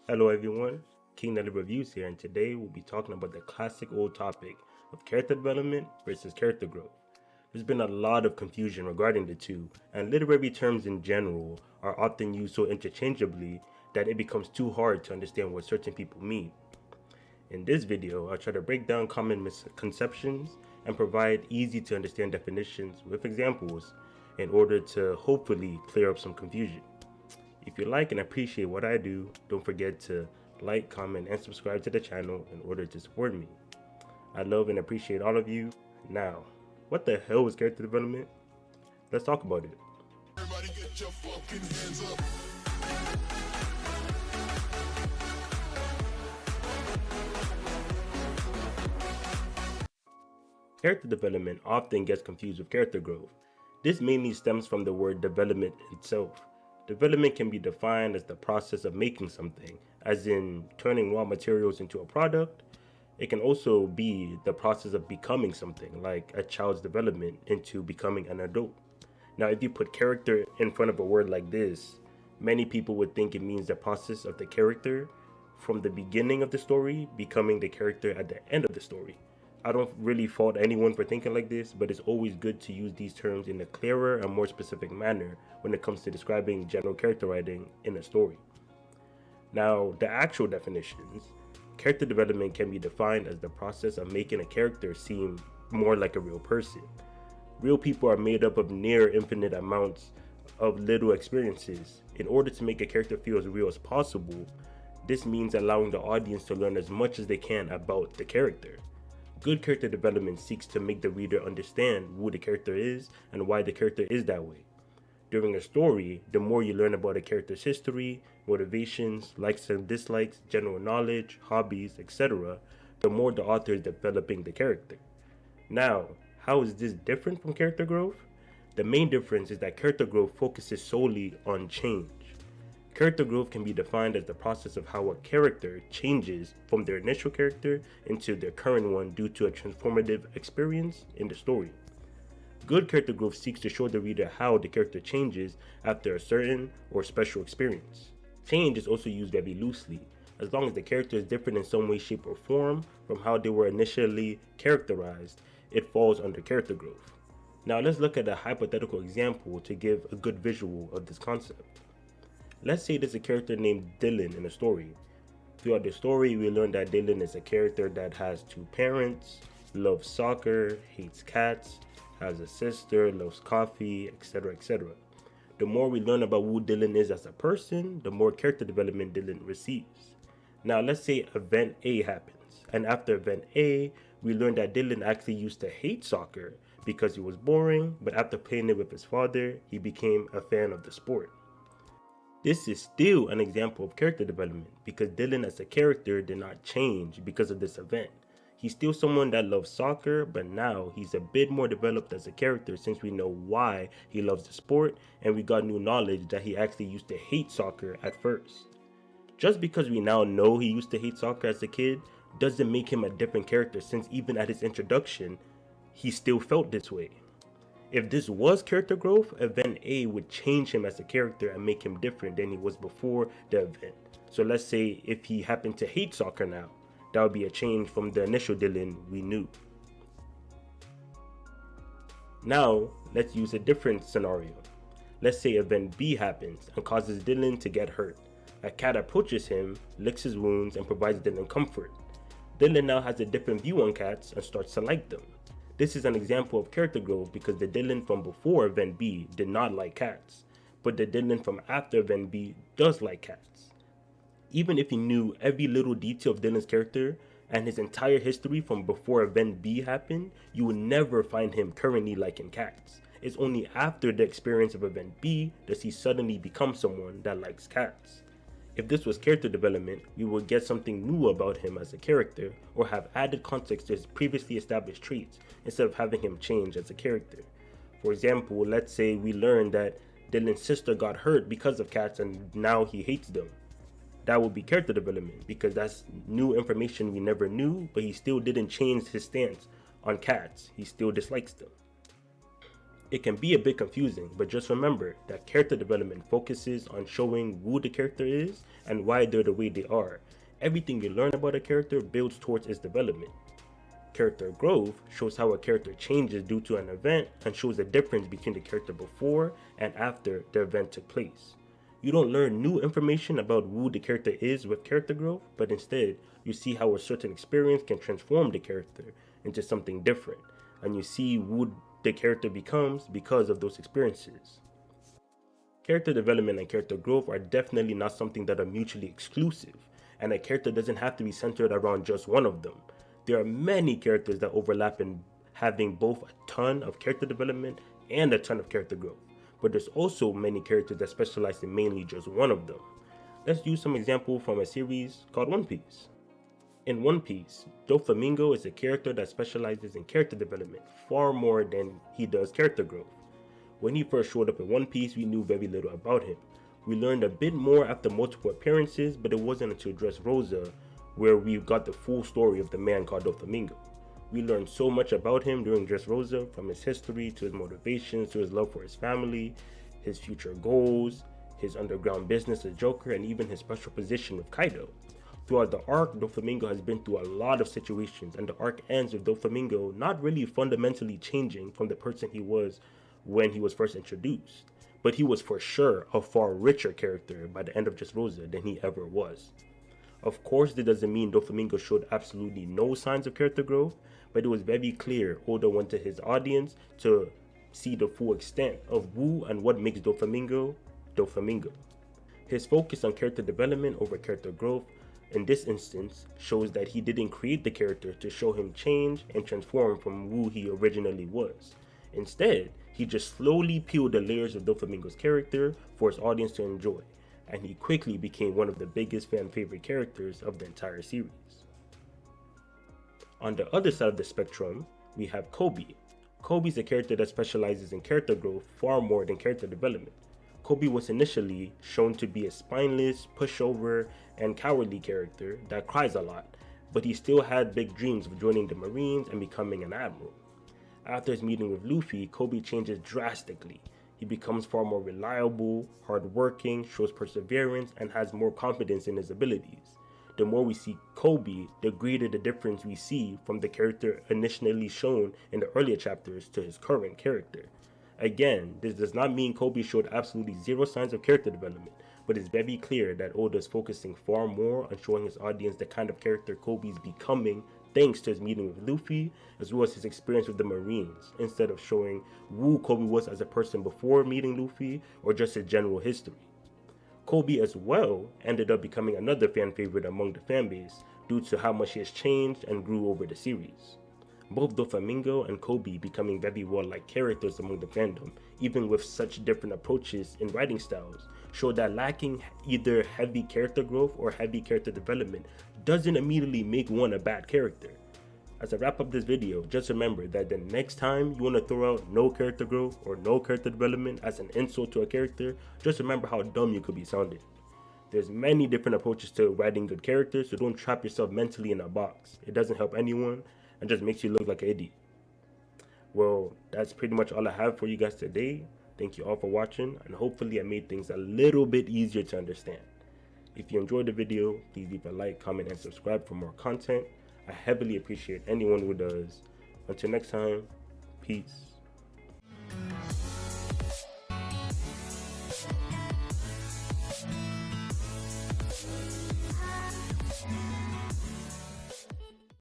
Hello everyone, King Nelly Reviews here, and today we'll be talking about the classic old topic of character development versus character growth. There's been a lot of confusion regarding the two, and literary terms in general are often used so interchangeably that it becomes too hard to understand what certain people mean. In this video, I'll try to break down common misconceptions and provide easy to understand definitions with examples in order to hopefully clear up some confusion. If you like and appreciate what I do, don't forget to like, comment, and subscribe to the channel in order to support me. I love and appreciate all of you. Now, what the hell is character development? Let's talk about it. Everybody get your fucking hands up. Character development often gets confused with character growth. This mainly stems from the word development itself. Development can be defined as the process of making something, as in turning raw materials into a product. It can also be the process of becoming something, like a child's development into becoming an adult. Now, if you put character in front of a word like this, many people would think it means the process of the character from the beginning of the story becoming the character at the end of the story. I don't really fault anyone for thinking like this, but it's always good to use these terms in a clearer and more specific manner when it comes to describing general character writing in a story. Now, the actual definitions: character development can be defined as the process of making a character seem more like a real person. Real people are made up of near infinite amounts of little experiences. In order to make a character feel as real as possible, this means allowing the audience to learn as much as they can about the character. Good character development seeks to make the reader understand who the character is and why the character is that way. During a story, the more you learn about a character's history, motivations, likes and dislikes, general knowledge, hobbies, etc., the more the author is developing the character. Now, how is this different from character growth? The main difference is that character growth focuses solely on change. Character growth can be defined as the process of how a character changes from their initial character into their current one due to a transformative experience in the story. Good character growth seeks to show the reader how the character changes after a certain or special experience. Change is also used very loosely, as long as the character is different in some way, shape, or form from how they were initially characterized, it falls under character growth. Now let's look at a hypothetical example to give a good visual of this concept. Let's say there's a character named Dylan in a story. Throughout the story, we learn that Dylan is a character that has two parents, loves soccer, hates cats, has a sister, loves coffee, etc. etc. The more we learn about who Dylan is as a person, the more character development Dylan receives. Now, let's say event A happens, and after event A, we learn that Dylan actually used to hate soccer because it was boring, but after playing it with his father, he became a fan of the sport. This is still an example of character development because Dylan as a character did not change because of this event. He's still someone that loves soccer, but now he's a bit more developed as a character since we know why he loves the sport and we got new knowledge that he actually used to hate soccer at first. Just because we now know he used to hate soccer as a kid doesn't make him a different character since even at his introduction, he still felt this way. If this was character growth, event A would change him as a character and make him different than he was before the event. So let's say if he happened to hate soccer now, that would be a change from the initial Dylan we knew. Now, let's use a different scenario. Let's say event B happens and causes Dylan to get hurt. A cat approaches him, licks his wounds, and provides Dylan comfort. Dylan now has a different view on cats and starts to like them. This is an example of character growth because the Dylan from before event B did not like cats, but the Dylan from after event B does like cats. Even if he knew every little detail of Dylan's character and his entire history from before event B happened, you would never find him currently liking cats. It's only after the experience of event B does he suddenly become someone that likes cats. If this was character development, we would get something new about him as a character or have added context to his previously established traits instead of having him change as a character. For example, let's say we learn that Dylan's sister got hurt because of cats and now he hates them. That would be character development because that's new information we never knew, but he still didn't change his stance on cats. He still dislikes them. It can be a bit confusing, but just remember that character development focuses on showing who the character is and why they're the way they are. Everything you learn about a character builds towards its development. Character growth shows how a character changes due to an event and shows the difference between the character before and after the event took place. You don't learn new information about who the character is with character growth, but instead, you see how a certain experience can transform the character into something different, and you see who the character becomes because of those experiences. Character development and character growth are definitely not something that are mutually exclusive, and a character doesn't have to be centered around just one of them. There are many characters that overlap in having both a ton of character development and a ton of character growth, but there's also many characters that specialize in mainly just one of them. Let's use some example from a series called One Piece. In One Piece, Doflamingo is a character that specializes in character development far more than he does character growth. When he first showed up in One Piece, we knew very little about him. We learned a bit more after multiple appearances, but it wasn't until Dressrosa where we got the full story of the man called Doflamingo. We learned so much about him during Dressrosa, from his history to his motivations to his love for his family, his future goals, his underground business as Joker, and even his special position with Kaido. Throughout the arc, Doflamingo has been through a lot of situations, and the arc ends with Doflamingo not really fundamentally changing from the person he was when he was first introduced, but he was for sure a far richer character by the end of Dressrosa than he ever was. Of course, this doesn't mean Doflamingo showed absolutely no signs of character growth, but it was very clear Oda wanted his audience to see the full extent of who and what makes Doflamingo Doflamingo. His focus on character development over character growth in this instance shows that he didn't create the character to show him change and transform from who he originally was. Instead, he just slowly peeled the layers of Doflamingo's character for his audience to enjoy, and he quickly became one of the biggest fan favorite characters of the entire series. On the other side of the spectrum, we have Koby. Koby's a character that specializes in character growth far more than character development. Koby was initially shown to be a spineless, pushover, and cowardly character that cries a lot, but he still had big dreams of joining the Marines and becoming an admiral. After his meeting with Luffy, Koby changes drastically. He becomes far more reliable, hardworking, shows perseverance, and has more confidence in his abilities. The more we see Koby, the greater the difference we see from the character initially shown in the earlier chapters to his current character. Again, this does not mean Koby showed absolutely zero signs of character development, but it's very clear that Oda is focusing far more on showing his audience the kind of character Koby is becoming thanks to his meeting with Luffy, as well as his experience with the Marines, instead of showing who Koby was as a person before meeting Luffy or just his general history. Koby as well ended up becoming another fan favorite among the fanbase due to how much he has changed and grew over the series. Both Doflamingo and Koby becoming very well-liked characters among the fandom, even with such different approaches in writing styles, show that lacking either heavy character growth or heavy character development doesn't immediately make one a bad character. As I wrap up this video, just remember that the next time you want to throw out no character growth or no character development as an insult to a character, just remember how dumb you could be sounding. There's many different approaches to writing good characters, so don't trap yourself mentally in a box. It doesn't help anyone and just makes you look like an idiot. Well, that's pretty much all I have for you guys today. Thank you all for watching, and hopefully I made things a little bit easier to understand. If you enjoyed the video, please leave a like, comment, and subscribe for more content. I heavily appreciate anyone who does. Until next time, peace.